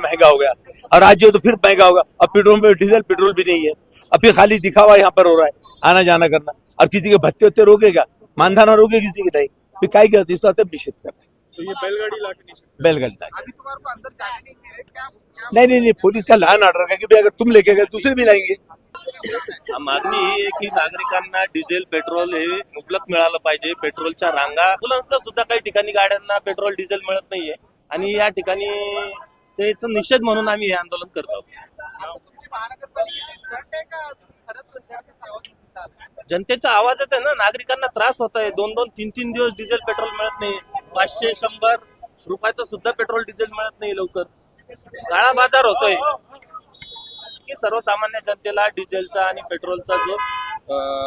महंगा हो गया, और राज्य तो फिर महंगा होगा। अब पेट्रोल में डीजल पेट्रोल भी नहीं है, अब फिर खाली दिखावा यहाँ पर हो रहा है, आना जाना करना। अब किसी के भत्ते उत्ते रोकेगा, मानधान रोके किसी की नहीं, फिर काय क्या इस बात निश्चित कर रहे हैं। तो ये बैलगाड़ी ला के निश्चित बैलगाड़ी ला के। अभी तुम्हारे को अंदर जाने नहीं दे रहे क्या? नहीं, पुलिस का लहान ऑर्डर है की भाई अगर तुम लेके गए दूसरे भी लाएंगे। मागणी ही आहे की नागरिकांना डिझेल पेट्रोल हे मुबलक मिळालं पाहिजे। पेट्रोलच्या रांगा अँब्युलन्सला सुद्धा काही ठिकाणी गाड्यांना पेट्रोल डिझेल मिळत नाहीये आणि या ठिकाणी त्याचा निषेध म्हणून आम्ही हे आंदोलन करत आहोत। आता तुमची महानगरपालिकेची स्टंट आहे का खरंच जनतेचा आवाज उठतात? जनतेचा आवाज येत आहे ना, नागरिकांना त्रास होत आहे। 2-2, 3-3 दिवस डिझेल पेट्रोल मिळत नाही, 500-100 रुपयाचं सुद्धा पेट्रोल डिझेल मिळत नाही लवकर, काळा बाजार होतोय की सर्वसामान्य जनतेला डिझेलचा आणि पेट्रोलचा जो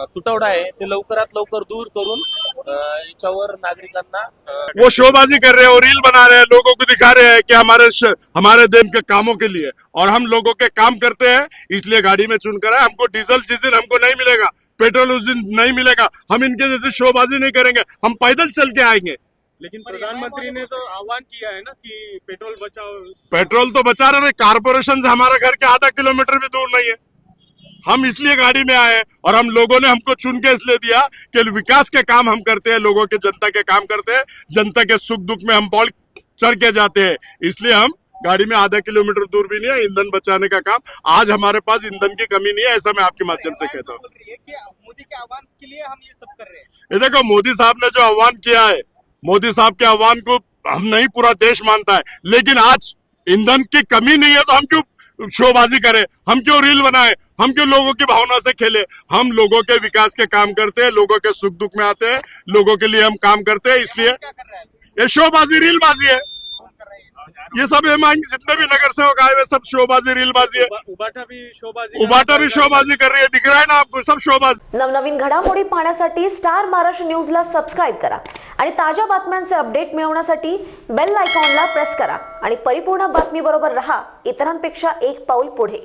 तुटवडा आहे ते लवकरात लवकर दूर करून याच्यावर नागरिकांना वो शोबाजी कर रहे हैं और रील बना रहे हैं, लोगों को दिखा रहे हैं कि हमारे दिन के कामों के लिए, और हम लोगों के काम करते हैं इसलिए गाड़ी में चुनकर है। हमको डीजल जिस दिन हमको नहीं मिलेगा, पेट्रोल उस दिन नहीं मिलेगा, हम इनके जैसे शोबाजी नहीं करेंगे, हम पैदल चल के आएंगे। लेकिन प्रधानमंत्री ने तो आह्वान किया है ना कि पेट्रोल बचाओ। पेट्रोल तो बचा रहे हैं, कारपोरेशन से हमारा घर के आधा किलोमीटर भी दूर नहीं है। हम इसलिए गाड़ी में आए हैं और हम लोगों ने हमको चुन के इसलिए दिया कि विकास के काम हम करते हैं, लोगों के जनता के काम करते हैं, जनता के सुख दुख में हम बढ़ चढ़ के जाते हैं, इसलिए हम गाड़ी में आधा किलोमीटर दूर भी नहीं है। ईंधन बचाने का काम, आज हमारे पास ईंधन की कमी नहीं है, ऐसा मैं आपके माध्यम से कहता हूँ। मोदी के आह्वान के लिए हम ये सब कर रहे हैं। ये देखो, मोदी साहब ने जो आह्वान किया है, मोदी साहब के आह्वान को हम नहीं पूरा देश मानता है, लेकिन आज ईंधन की कमी नहीं है तो हम क्यों शोबाजी करें, हम क्यों रील बनाए, हम क्यों लोगों की भावना से खेले। हम लोगों के विकास के काम करते हैं, लोगों के सुख दुख में आते हैं, लोगों के लिए हम काम करते हैं, इसलिए क्या कर रहा है? ये शोबाजी रीलबाजी है। कौन कर रहे हैं? ये सब जितने भी नगर सेवक आए हुए सब शोबाजी रीलबाजी है। उबाटा भी शोबाजी कर रही है, दिख रहा है ना आपको, सब शोबाजी। नवनवीन घडामोडी पाहण्यासाठी स्टार महाराष्ट्र न्यूजला सबस्क्राईब करा आणि ताज्या बातम्यांचे अपडेट मिळवण्यासाठी बेल आयकॉनला प्रेस करा आणि परिपूर्ण बातमी बरोबर रहा, इतरांपेक्षा एक पाऊल पुढे।